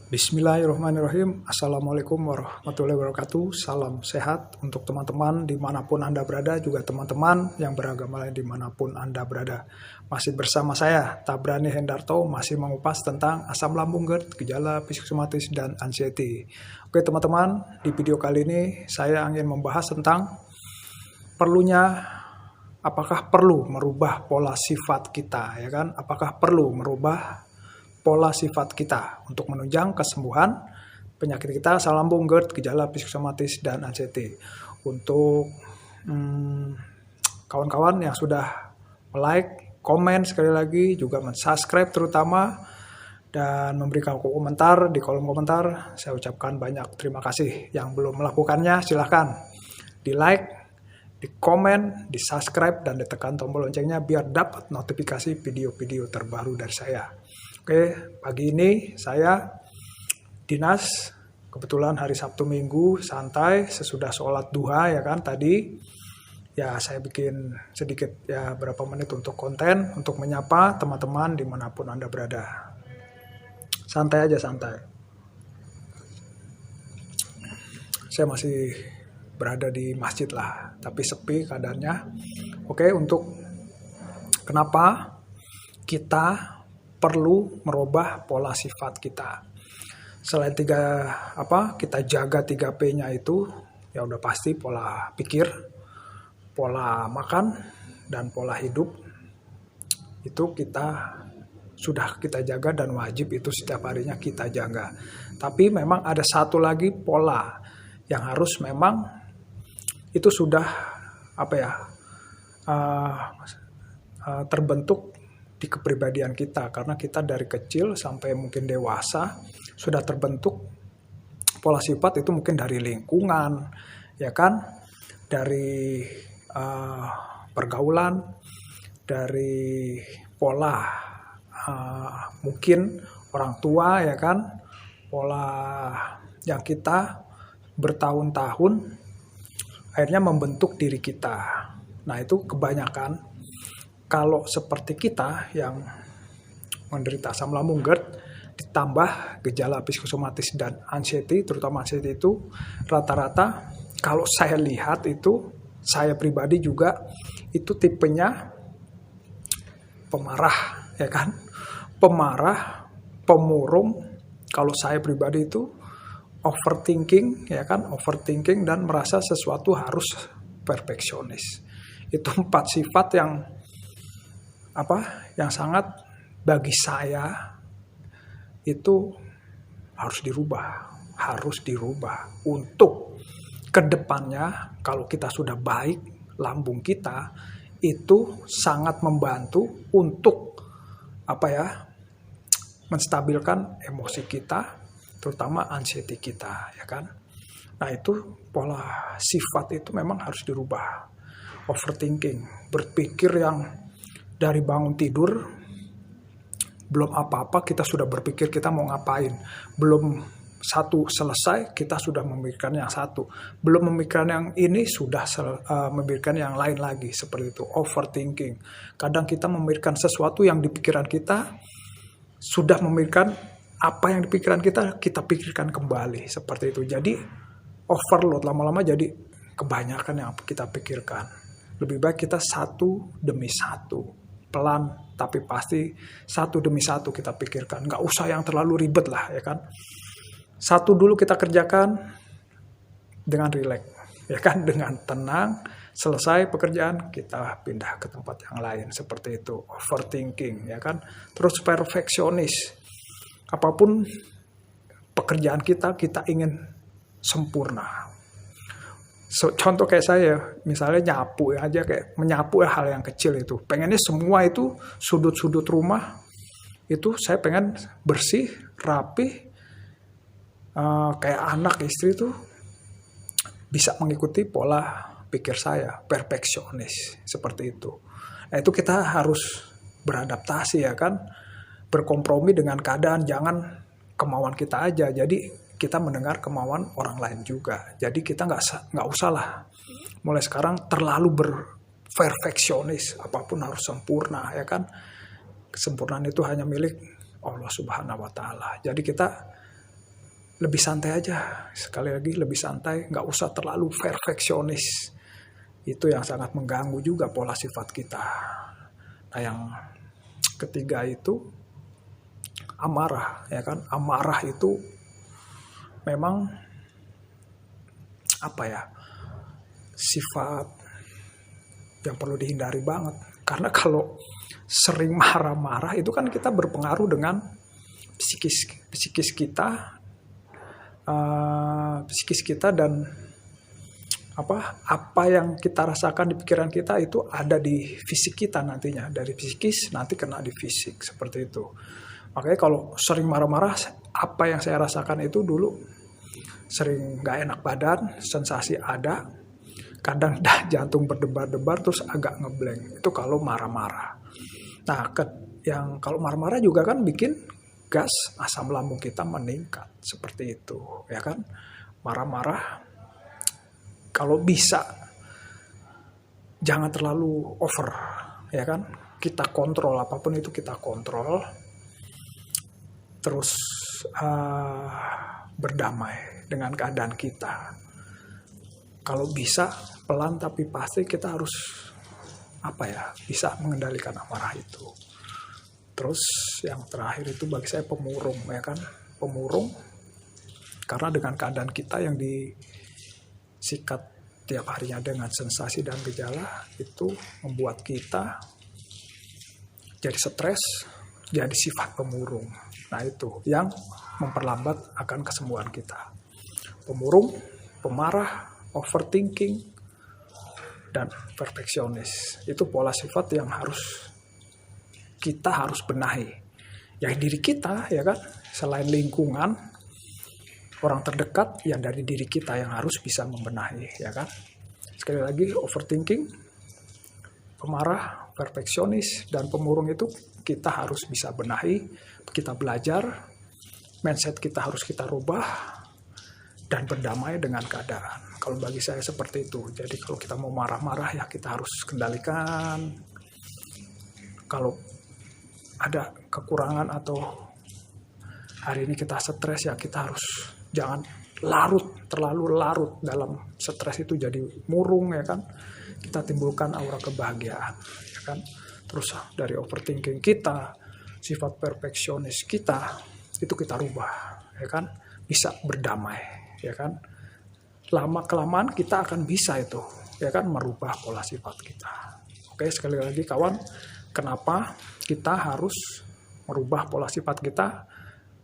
Bismillahirrahmanirrahim. Assalamualaikum warahmatullahi wabarakatuh. Salam sehat untuk teman-teman dimanapun Anda berada, juga teman-teman yang beragama lain dimanapun Anda berada. Masih bersama saya, Tabrani Hendarto, masih mengupas tentang asam lambung GERD, gejala psikosomatis, dan anxiety. Oke teman-teman, di video kali ini saya ingin membahas tentang apakah perlu merubah pola sifat kita, ya kan? Apakah perlu merubah pola sifat kita untuk menunjang kesembuhan penyakit kita, asam lambung, GERD, gejala psikosomatis, dan anxiety. Untuk kawan-kawan yang sudah like, komen sekali lagi, juga subscribe terutama, dan memberikan komentar di kolom komentar, saya ucapkan banyak terima kasih. Yang belum melakukannya silahkan di like, di komen, di subscribe, dan ditekan tombol loncengnya biar dapat notifikasi video-video terbaru dari saya. Oke, pagi ini saya dinas, kebetulan hari Sabtu Minggu, santai, sesudah sholat duha ya kan tadi. Ya saya bikin sedikit ya berapa menit untuk konten, untuk menyapa teman-teman dimanapun Anda berada. Santai aja, santai. Saya masih berada di masjid lah, tapi sepi keadaannya. Oke, untuk kenapa kita perlu merubah pola sifat kita. Selain kita jaga 3P-nya itu, ya udah pasti pola pikir, pola makan, dan pola hidup. Itu sudah kita jaga dan wajib itu setiap harinya kita jaga. Tapi memang ada satu lagi pola yang harus memang itu sudah terbentuk di kepribadian kita, karena kita dari kecil sampai mungkin dewasa sudah terbentuk pola sifat itu, mungkin dari lingkungan ya kan, dari pergaulan, dari pola mungkin orang tua ya kan, pola yang kita bertahun-tahun akhirnya membentuk diri kita. Nah itu kebanyakan kalau seperti kita yang menderita asam lambung, GERD, ditambah gejala psikosomatis dan anxiety, terutama anxiety itu rata-rata kalau saya lihat itu, saya pribadi juga itu tipenya pemarah, ya kan? Pemarah, pemurung. Kalau saya pribadi itu overthinking, ya kan? Overthinking dan merasa sesuatu harus perfeksionis. Itu 4 sifat yang sangat bagi saya itu harus dirubah untuk kedepannya. Kalau kita sudah baik, lambung kita itu sangat membantu untuk menstabilkan emosi kita, terutama anxiety kita ya kan. Nah itu pola sifat itu memang harus dirubah. Overthinking, berpikir yang dari bangun tidur, belum apa-apa kita sudah berpikir kita mau ngapain. Belum satu selesai, kita sudah memikirkan yang satu. Belum memikirkan yang ini, sudah memikirkan yang lain lagi. Seperti itu, overthinking. Kadang kita memikirkan sesuatu yang di pikiran kita, sudah memikirkan apa yang di pikiran kita pikirkan kembali. Seperti itu. Jadi overload, lama-lama jadi kebanyakan yang kita pikirkan. Lebih baik kita satu demi satu. Pelan tapi pasti satu demi satu kita pikirkan, nggak usah yang terlalu ribet lah ya kan. Satu dulu kita kerjakan dengan rileks ya kan, dengan tenang. Selesai pekerjaan kita pindah ke tempat yang lain, seperti itu. Overthinking ya kan, terus perfeksionis. Apapun pekerjaan kita ingin sempurna. Contoh kayak saya, misalnya nyapu aja, kayak menyapu hal yang kecil itu. Pengennya semua itu sudut-sudut rumah itu saya pengen bersih, rapi, kayak anak istri itu bisa mengikuti pola pikir saya, perfeksionis seperti itu. Nah itu kita harus beradaptasi ya kan, berkompromi dengan keadaan, jangan kemauan kita aja. Jadi kita mendengar kemauan orang lain juga. Jadi kita nggak usah lah mulai sekarang terlalu berperfeksionis, apapun harus sempurna ya kan. Kesempurnaan itu hanya milik Allah Subhanahu wa Ta'ala. Jadi kita lebih santai aja. Sekali lagi lebih santai, nggak usah terlalu perfeksionis. Itu yang sangat mengganggu juga pola sifat kita. Nah, yang ketiga itu amarah, ya kan? Amarah itu memang apa ya? Sifat yang perlu dihindari banget. Karena kalau sering marah-marah itu kan kita berpengaruh dengan psikis kita dan apa yang kita rasakan di pikiran kita itu ada di fisik kita nantinya. Dari psikis nanti kena di fisik, seperti itu. Makanya kalau sering marah-marah, apa yang saya rasakan itu dulu sering gak enak badan, sensasi ada, kadang jantung berdebar-debar terus agak ngeblank. Itu kalau marah-marah. Nah, yang kalau marah-marah juga kan bikin gas asam lambung kita meningkat, seperti itu, ya kan? Marah-marah kalau bisa jangan terlalu over, ya kan? Kita kontrol apapun itu, kita kontrol. Terus berdamai dengan keadaan kita. Kalau bisa pelan tapi pasti kita harus bisa mengendalikan amarah itu. Terus yang terakhir itu bagi saya pemurung, ya kan? Pemurung karena dengan keadaan kita yang disikat tiap harinya dengan sensasi dan gejala itu membuat kita jadi stres, jadi sifat pemurung. Nah, itu yang memperlambat akan kesembuhan kita. Pemurung, pemarah, overthinking, dan perfeksionis. Itu pola sifat yang kita harus benahi. Yang diri kita, ya kan, selain lingkungan, orang terdekat, yang dari diri kita yang harus bisa membenahi, ya kan. Sekali lagi, overthinking, pemarah, perfeksionis, dan pemurung itu kita harus bisa benahi, kita belajar, mindset kita harus kita rubah, dan berdamai dengan keadaan. Kalau bagi saya seperti itu. Jadi kalau kita mau marah-marah ya kita harus kendalikan. Kalau ada kekurangan atau hari ini kita stres ya kita harus jangan terlalu larut dalam stres itu jadi murung, ya kan. Kita timbulkan aura kebahagiaan, ya kan. Terus dari overthinking kita, sifat perfeksionis kita itu kita rubah, ya kan. Bisa berdamai, ya kan. Lama-kelamaan kita akan bisa itu, ya kan, merubah pola sifat kita. Oke, sekali lagi kawan, kenapa kita harus merubah pola sifat kita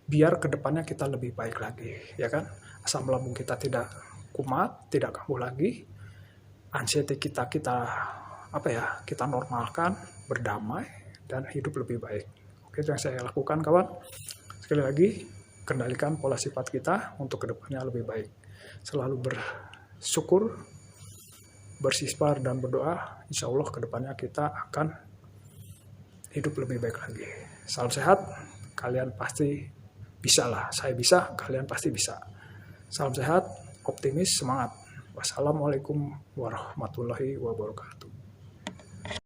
biar kedepannya kita lebih baik lagi, ya kan. Asam lambung kita tidak kumat, tidak kambuh lagi, anxiety kita normalkan, berdamai, dan hidup lebih baik. Oke, itu yang saya lakukan kawan. Sekali lagi, kendalikan pola sifat kita untuk kedepannya lebih baik. Selalu bersyukur, bersisbar, dan berdoa. Insya Allah kedepannya kita akan hidup lebih baik lagi. Salam sehat, kalian pasti bisa lah. Saya bisa, kalian pasti bisa. Salam sehat, optimis, semangat. Wassalamualaikum warahmatullahi wabarakatuh.